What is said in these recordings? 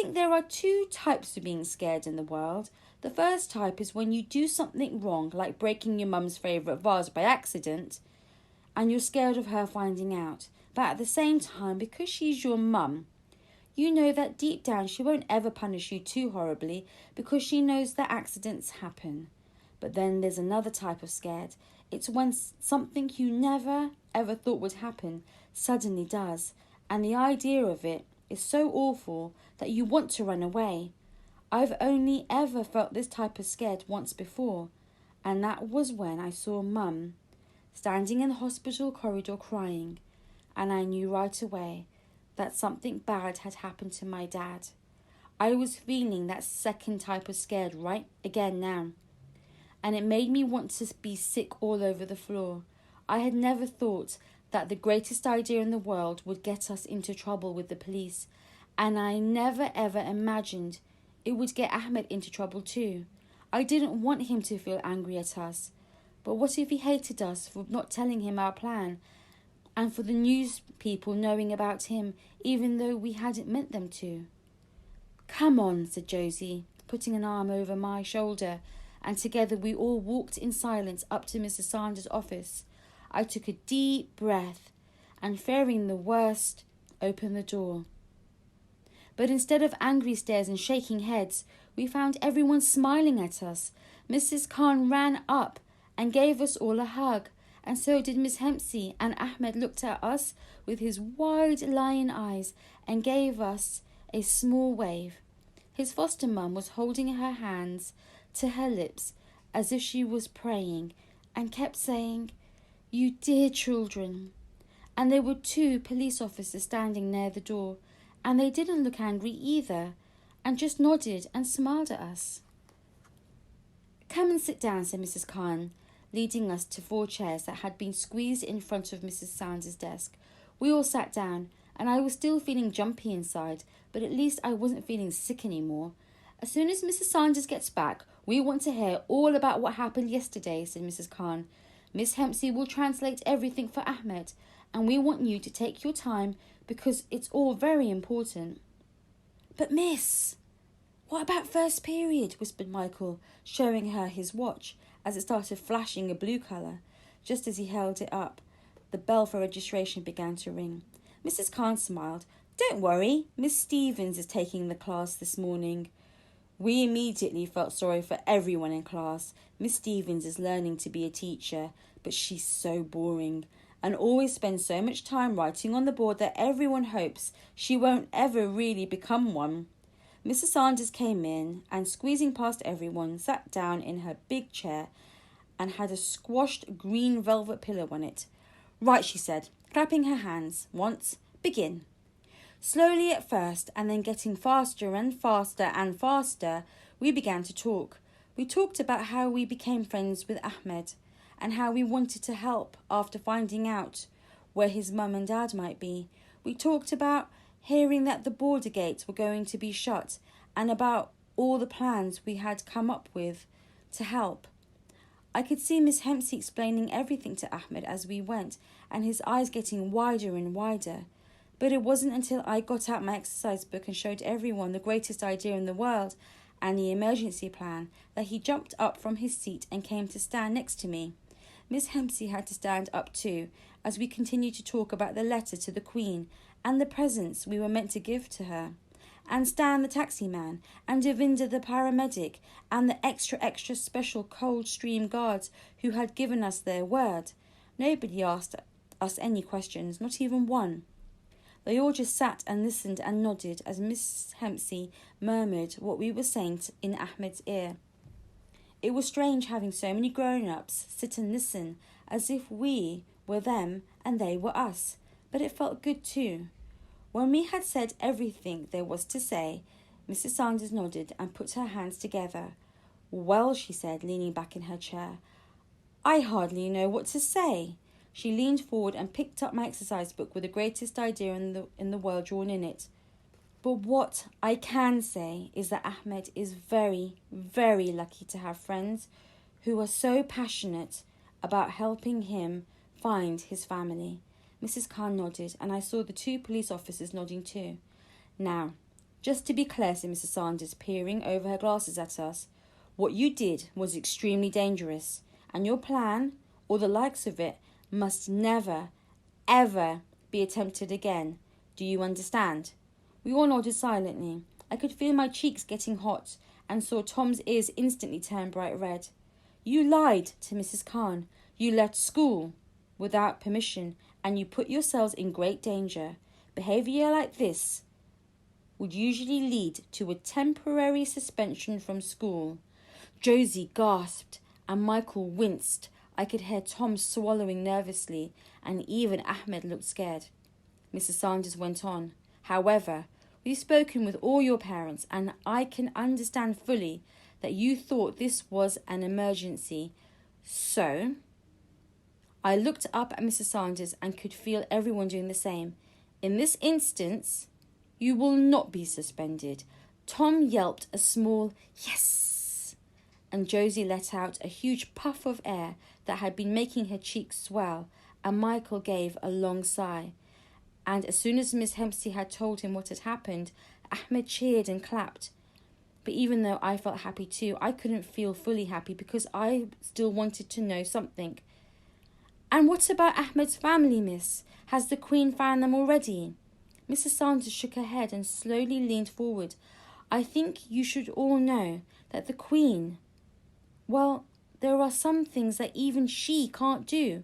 think there are two types of being scared in the world. The first type is when you do something wrong, like breaking your mum's favourite vase by accident, and you're scared of her finding out. But at the same time, because she's your mum, you know that deep down she won't ever punish you too horribly because she knows that accidents happen. But then there's another type of scared. It's when something you never ever thought would happen suddenly does, and the idea of it is so awful that you want to run away. I've only ever felt this type of scared once before, and that was when I saw Mum standing in the hospital corridor crying, and I knew right away that something bad had happened to my dad. I was feeling that second type of scared right again now, and it made me want to be sick all over the floor. I had never thought that the greatest idea in the world would get us into trouble with the police, and I never ever imagined it would get Ahmed into trouble too. I didn't want him to feel angry at us, but what if he hated us for not telling him our plan, and for the news people knowing about him even though we hadn't meant them to? "Come on," said Josie, putting an arm over my shoulder, and together we all walked in silence up to Mr. Sanders' office. I took a deep breath and, fearing the worst, opened the door. But instead of angry stares and shaking heads, we found everyone smiling at us. Mrs. Khan ran up and gave us all a hug, and so did Miss Hempsey, and Ahmed looked at us with his wide lion eyes and gave us a small wave. His foster mum was holding her hands to her lips as if she was praying and kept saying, "You dear children." And there were two police officers standing near the door, and they didn't look angry either, and just nodded and smiled at us. "Come and sit down," said Mrs. Khan, leading us to 4 chairs that had been squeezed in front of Mrs. Sanders' desk. We all sat down, and I was still feeling jumpy inside, but at least I wasn't feeling sick anymore. "As soon as Mrs. Sanders gets back, we want to hear all about what happened yesterday," said Mrs. Khan. "Miss Hempsey will translate everything for Ahmed, and we want you to take your time because it's all very important." "But miss, what about first period?" whispered Michael, showing her his watch as it started flashing a blue colour. Just as he held it up, the bell for registration began to ring. Mrs. Khan smiled. "Don't worry, Miss Stevens is taking the class this morning." We immediately felt sorry for everyone in class. Miss Stevens is learning to be a teacher, but she's so boring and always spends so much time writing on the board that everyone hopes she won't ever really become one. Mrs. Sanders came in and, squeezing past everyone, sat down in her big chair and had a squashed green velvet pillow on it. "Right," she said, clapping her hands. "Once, begin." Slowly at first, and then getting faster and faster and faster, we began to talk. We talked about how we became friends with Ahmed and how we wanted to help after finding out where his mum and dad might be. We talked about hearing that the border gates were going to be shut and about all the plans we had come up with to help. I could see Miss Hempsey explaining everything to Ahmed as we went, and his eyes getting wider and wider. But it wasn't until I got out my exercise book and showed everyone the greatest idea in the world and the emergency plan that he jumped up from his seat and came to stand next to me. Miss Hempsey had to stand up too, as we continued to talk about the letter to the Queen and the presents we were meant to give to her, and Stan the taxi man, and Devinder the paramedic, and the extra special Coldstream guards who had given us their word. Nobody asked us any questions, not even one. They all just sat and listened and nodded as Miss Hempsey murmured what we were saying in Ahmed's ear. It was strange having so many grown-ups sit and listen as if we were them and they were us, but it felt good too. When we had said everything there was to say, Mrs. Sanders nodded and put her hands together. "Well," she said, leaning back in her chair, "I hardly know what to say." She leaned forward and picked up my exercise book with the greatest idea in the world drawn in it. "But what I can say is that Ahmed is very, very lucky to have friends who are so passionate about helping him find his family." Mrs. Khan nodded, and I saw the 2 police officers nodding too. "Now, Just to be clear, said Mrs. Sanders, peering over her glasses at us, what you did was extremely dangerous, and your plan, or the likes of it, must never, ever be attempted again. Do you understand? We all nodded silently. I could feel my cheeks getting hot and saw Tom's ears instantly turn bright red. You lied to Mrs. Khan. You left school without permission, and you put yourselves in great danger. Behaviour like this would usually lead to a temporary suspension from school. Josie gasped, and Michael winced. I could hear Tom swallowing nervously, and even Ahmed looked scared. Mrs. Sanders went on. However, we've spoken with all your parents, and I can understand fully that you thought this was an emergency. So, I looked up at Mrs. Sanders and could feel everyone doing the same. In this instance, you will not be suspended. Tom yelped a small yes, and Josie let out a huge puff of air that had been making her cheeks swell, and Michael gave a long sigh. And as soon as Miss Hempstead had told him what had happened, Ahmed cheered and clapped. But even though I felt happy too, I couldn't feel fully happy because I still wanted to know something. And what about Ahmed's family, miss? Has the Queen found them already? Mrs. Sanders shook her head and slowly leaned forward. I think you should all know that the Queen, well, there are some things that even she can't do.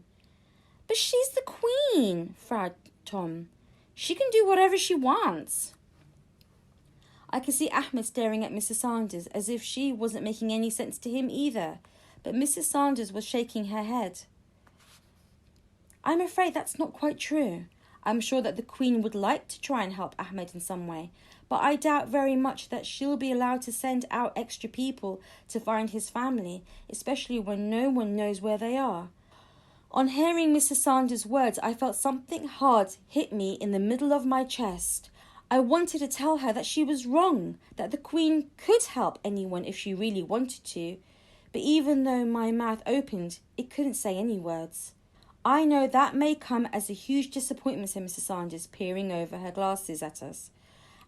But she's the Queen, frowned Tom. She can do whatever she wants. I could see Ahmed staring at Mrs. Sanders as if she wasn't making any sense to him either, but Mrs. Sanders was shaking her head. I'm afraid that's not quite true. I'm sure that the Queen would like to try and help Ahmed in some way, but I doubt very much that she'll be allowed to send out extra people to find his family, especially when no one knows where they are. On hearing Mrs. Sanders' words, I felt something hard hit me in the middle of my chest. I wanted to tell her that she was wrong, that the Queen could help anyone if she really wanted to, but even though my mouth opened, it couldn't say any words. I know that may come as a huge disappointment, said Mrs. Sanders, peering over her glasses at us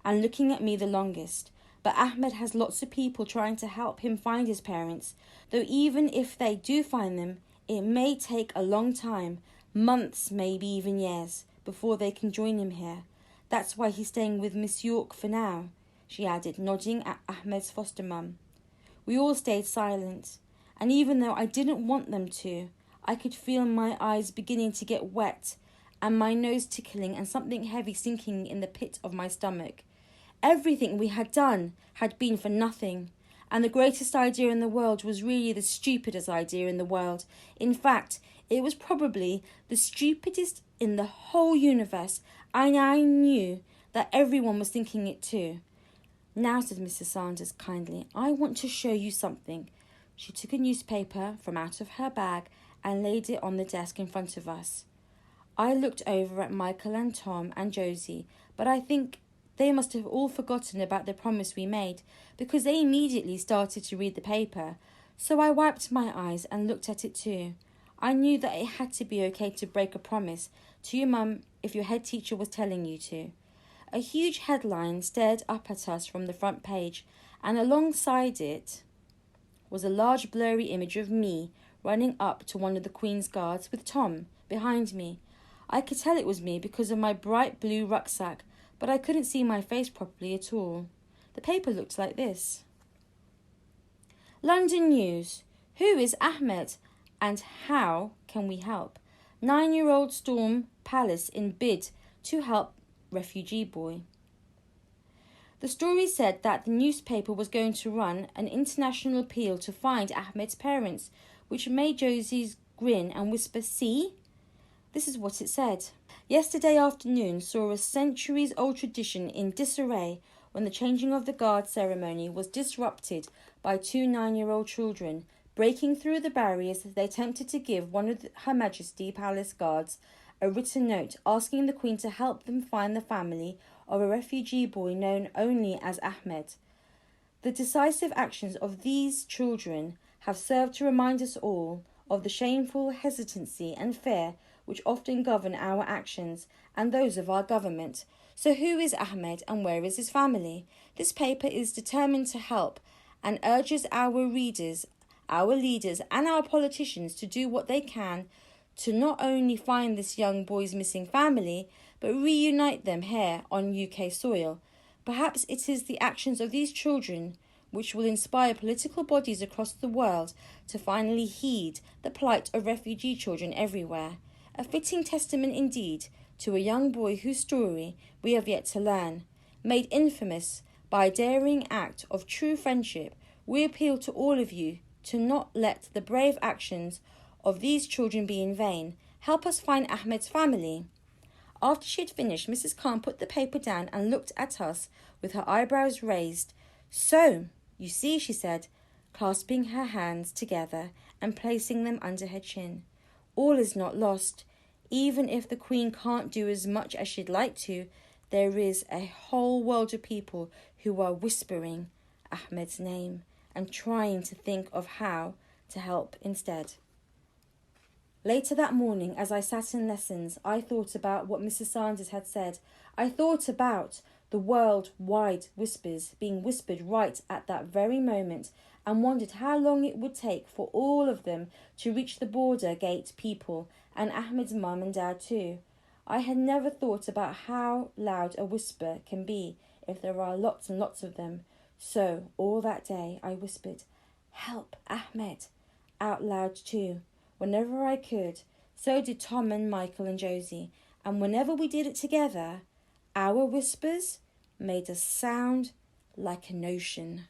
and looking at me the longest. But Ahmed has lots of people trying to help him find his parents, though even if they do find them, it may take a long time, months, maybe even years, before they can join him here. That's why he's staying with Miss York for now, she added, nodding at Ahmed's foster mum. We all stayed silent, and even though I didn't want them to, I could feel my eyes beginning to get wet and my nose tickling and something heavy sinking in the pit of my stomach. Everything we had done had been for nothing, and the greatest idea in the world was really the stupidest idea in the world. In fact, it was probably the stupidest in the whole universe, and I knew that everyone was thinking it too. Now, said Mrs. Sanders kindly, I want to show you something. She took a newspaper from out of her bag and laid it on the desk in front of us. I looked over at Michael and Tom and Josie, but I think they must have all forgotten about the promise we made, because they immediately started to read the paper. So I wiped my eyes and looked at it too. I knew that it had to be okay to break a promise to your mum if your head teacher was telling you to. A huge headline stared up at us from the front page, and alongside it was a large blurry image of me running up to one of the Queen's guards with Tom behind me. I could tell it was me because of my bright blue rucksack, but I couldn't see my face properly at all. The paper looked like this. London News. Who is Ahmed and how can we help? 9-year-old storm palace in bid to help refugee boy. The story said that the newspaper was going to run an international appeal to find Ahmed's parents, which made Josie grin and whisper, see? This is what it said. Yesterday afternoon saw a centuries-old tradition in disarray when the changing of the guard ceremony was disrupted by 2 9-year-old children. Breaking through the barriers, they attempted to give one of Her Majesty Palace guards a written note asking the Queen to help them find the family of a refugee boy known only as Ahmed. The decisive actions of these children have served to remind us all of the shameful hesitancy and fear which often govern our actions and those of our government. So who is Ahmed and where is his family? This paper is determined to help and urges our readers, our leaders and our politicians to do what they can to not only find this young boy's missing family, but reunite them here on UK soil. Perhaps it is the actions of these children which will inspire political bodies across the world to finally heed the plight of refugee children everywhere. A fitting testament indeed to a young boy whose story we have yet to learn. Made infamous by a daring act of true friendship, we appeal to all of you to not let the brave actions of these children be in vain. Help us find Ahmed's family. After she had finished, Mrs. Khan put the paper down and looked at us with her eyebrows raised. So, you see, she said, clasping her hands together and placing them under her chin. All is not lost. Even if the Queen can't do as much as she'd like to, there is a whole world of people who are whispering Ahmed's name and trying to think of how to help instead. Later that morning, as I sat in lessons, I thought about what Mrs. Sanders had said. I thought about the world-wide whispers being whispered right at that very moment and wondered how long it would take for all of them to reach the border gate people and Ahmed's mum and dad too. I had never thought about how loud a whisper can be if there are lots and lots of them. So all that day I whispered, "Help Ahmed," out loud too, whenever I could. So did Tom and Michael and Josie, and whenever we did it together, our whispers made a sound like an ocean.